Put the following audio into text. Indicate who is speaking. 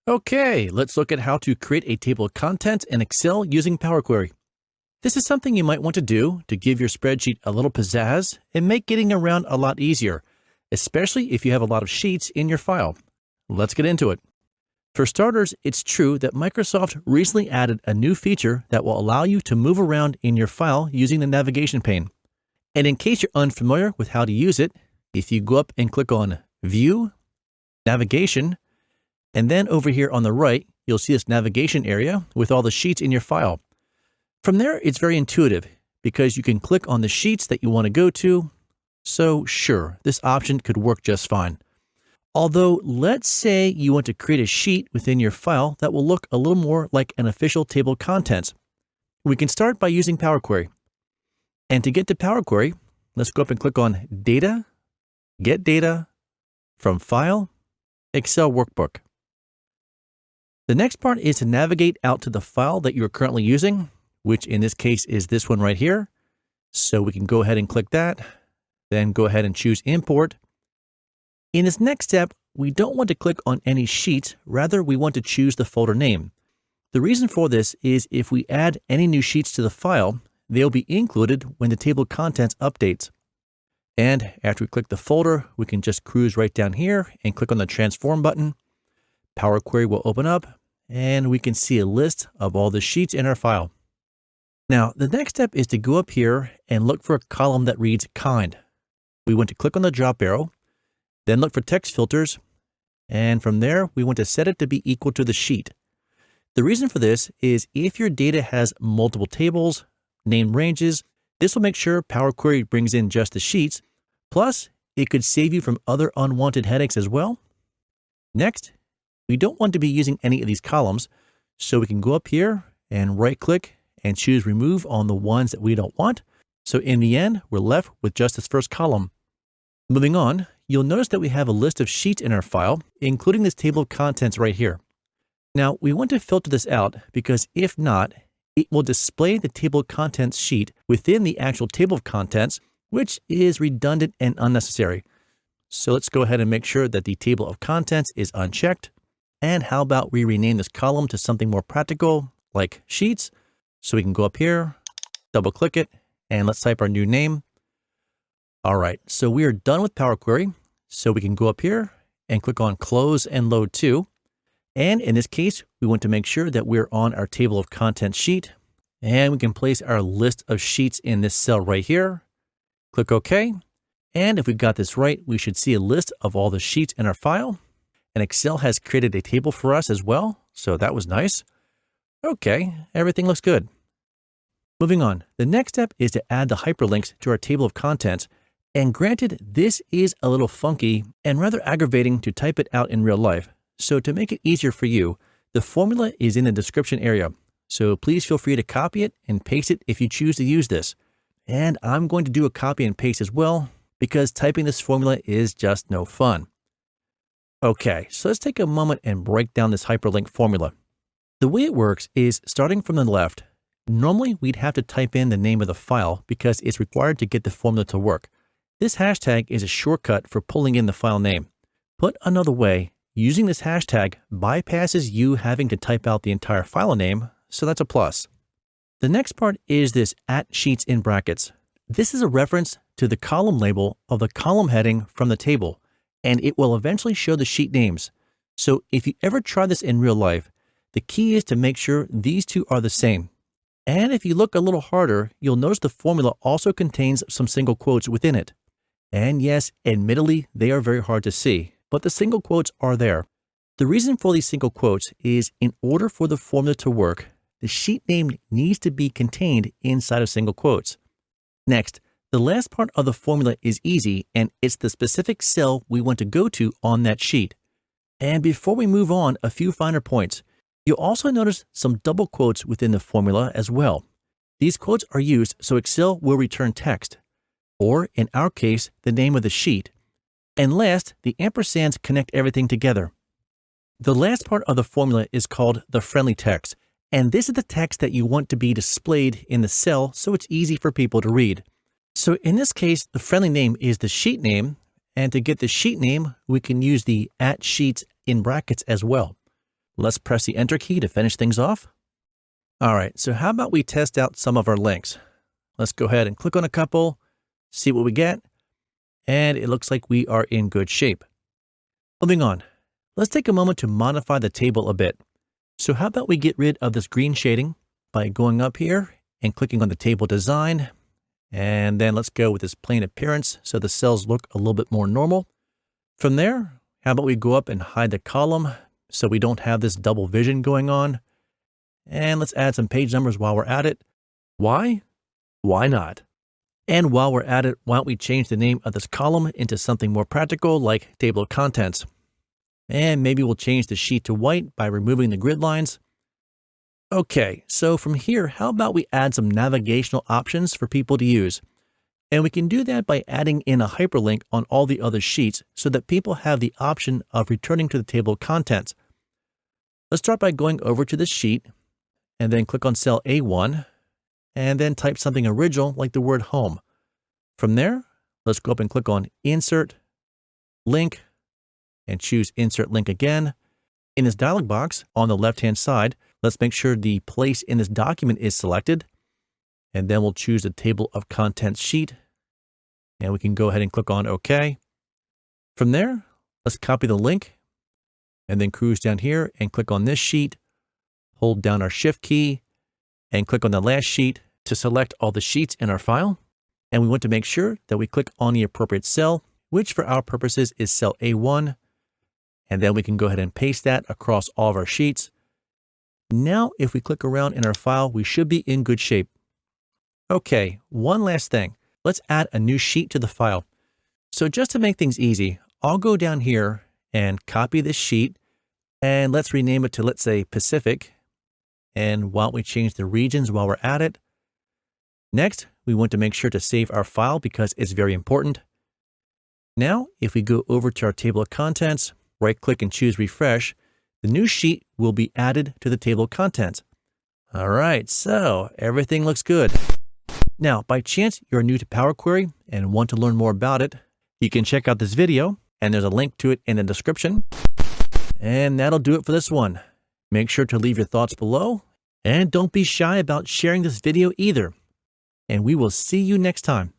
Speaker 1: Okay, let's look at how to create a table of contents in Excel using Power Query. This is something you might want to do to give your spreadsheet a little pizzazz and make getting around a lot easier, especially if you have a lot of sheets in your file. Let's get into it. For starters, it's true that Microsoft recently added a new feature that will allow you to move around in your file using the Navigation Pane. And in case you're unfamiliar with how to use it, if you go up and click on View, Navigation, and then over here on the right, you'll see this navigation area with all the sheets in your file. From there, it's very intuitive because you can click on the sheets that you want to go to. So sure, this option could work just fine. Although, let's say you want to create a sheet within your file that will look a little more like an official table of contents. We can start by using Power Query. And to get to Power Query, let's go up and click on Data, Get Data, from File, Excel Workbook. The next part is to navigate out to the file that you're currently using, which in this case is this one right here. So we can go ahead and click that, then go ahead and choose Import. In this next step, we don't want to click on any sheets, rather we want to choose the folder name. The reason for this is if we add any new sheets to the file, they'll be included when the table of contents updates. And after we click the folder, we can just cruise right down here and click on the Transform button. Power Query will open up, and we can see a list of all the sheets in our file. Now, the next step is to go up here and look for a column that reads Kind. We want to click on the drop arrow, then look for text filters, and from there, we want to set it to be equal to the sheet. The reason for this is if your data has multiple tables, named ranges, this will make sure Power Query brings in just the sheets, plus it could save you from other unwanted headaches as well. Next, we don't want to be using any of these columns, so we can go up here and right-click and choose Remove on the ones that we don't want. So in the end, we're left with just this first column. Moving on, you'll notice that we have a list of sheets in our file, including this table of contents right here. Now, we want to filter this out because if not, it will display the table of contents sheet within the actual table of contents, which is redundant and unnecessary. So let's go ahead and make sure that the table of contents is unchecked. And how about we rename this column to something more practical, like Sheets? So we can go up here, double click it, and let's type our new name. All right, so we are done with Power Query. So we can go up here and click on Close and Load To. And in this case, we want to make sure that we're on our table of contents sheet. And we can place our list of sheets in this cell right here. Click OK. And if we got this right, we should see a list of all the sheets in our file. And Excel has created a table for us as well, so that was nice. Okay, everything looks good. Moving on, the next step is to add the hyperlinks to our table of contents. And granted, this is a little funky and rather aggravating to type it out in real life. So to make it easier for you, the formula is in the description area. So please feel free to copy it and paste it if you choose to use this. And I'm going to do a copy and paste as well, because typing this formula is just no fun. Okay, so let's take a moment and break down this hyperlink formula. The way it works is starting from the left. Normally, we'd have to type in the name of the file because it's required to get the formula to work. This hashtag is a shortcut for pulling in the file name. Put another way, using this hashtag bypasses you having to type out the entire file name, so that's a plus. The next part is this @sheets in brackets. This is a reference to the column label of the column heading from the table, and it will eventually show the sheet names. So if you ever try this in real life, the key is to make sure these two are the same. And if you look a little harder, you'll notice the formula also contains some single quotes within it. And yes, admittedly, they are very hard to see, but the single quotes are there. The reason for these single quotes is in order for the formula to work, the sheet name needs to be contained inside of single quotes. Next, the last part of the formula is easy, and it's the specific cell we want to go to on that sheet. And before we move on, a few finer points. You'll also notice some double quotes within the formula as well. These quotes are used so Excel will return text, or in our case, the name of the sheet. And last, the ampersands connect everything together. The last part of the formula is called the friendly text, and this is the text that you want to be displayed in the cell so it's easy for people to read. So in this case, the friendly name is the sheet name, and to get the sheet name, we can use the @sheets in brackets as well. Let's press the Enter key to finish things off. All right, so how about we test out some of our links? Let's go ahead and click on a couple, see what we get, and it looks like we are in good shape. Moving on, let's take a moment to modify the table a bit. So how about we get rid of this green shading by going up here and clicking on the table design, and then let's go with this plain appearance so the cells look a little bit more normal. From there, how about we go up and hide the column so we don't have this double vision going on. And let's add some page numbers while we're at it. Why? Why not? And while we're at it, why don't we change the name of this column into something more practical like table of contents. And maybe we'll change the sheet to white by removing the grid lines. Okay, so from here, how about we add some navigational options for people to use? And we can do that by adding in a hyperlink on all the other sheets so that people have the option of returning to the table of contents. Let's start by going over to this sheet and then click on cell A1 and then type something original like the word home. From there, let's go up and click on Insert, Link, and choose Insert Link again. In this dialog box on the left-hand side, let's make sure the place in this document is selected. And then we'll choose the Table of Contents sheet. And we can go ahead and click on OK. From there, let's copy the link and then cruise down here and click on this sheet. Hold down our Shift key and click on the last sheet to select all the sheets in our file. And we want to make sure that we click on the appropriate cell, which for our purposes is cell A1. And then we can go ahead and paste that across all of our sheets. Now, if we click around in our file, we should be in good shape. Okay, one last thing. Let's add a new sheet to the file. So just to make things easy, I'll go down here and copy this sheet. And let's rename it to, let's say, Pacific. And why don't we change the regions while we're at it? Next, we want to make sure to save our file because it's very important. Now, if we go over to our table of contents, right-click and choose Refresh, the new sheet will be added to the table of contents. All right, so everything looks good. Now, by chance you're new to Power Query and want to learn more about it, you can check out this video, and there's a link to it in the description. And that'll do it for this one. Make sure to leave your thoughts below, and don't be shy about sharing this video either. And we will see you next time.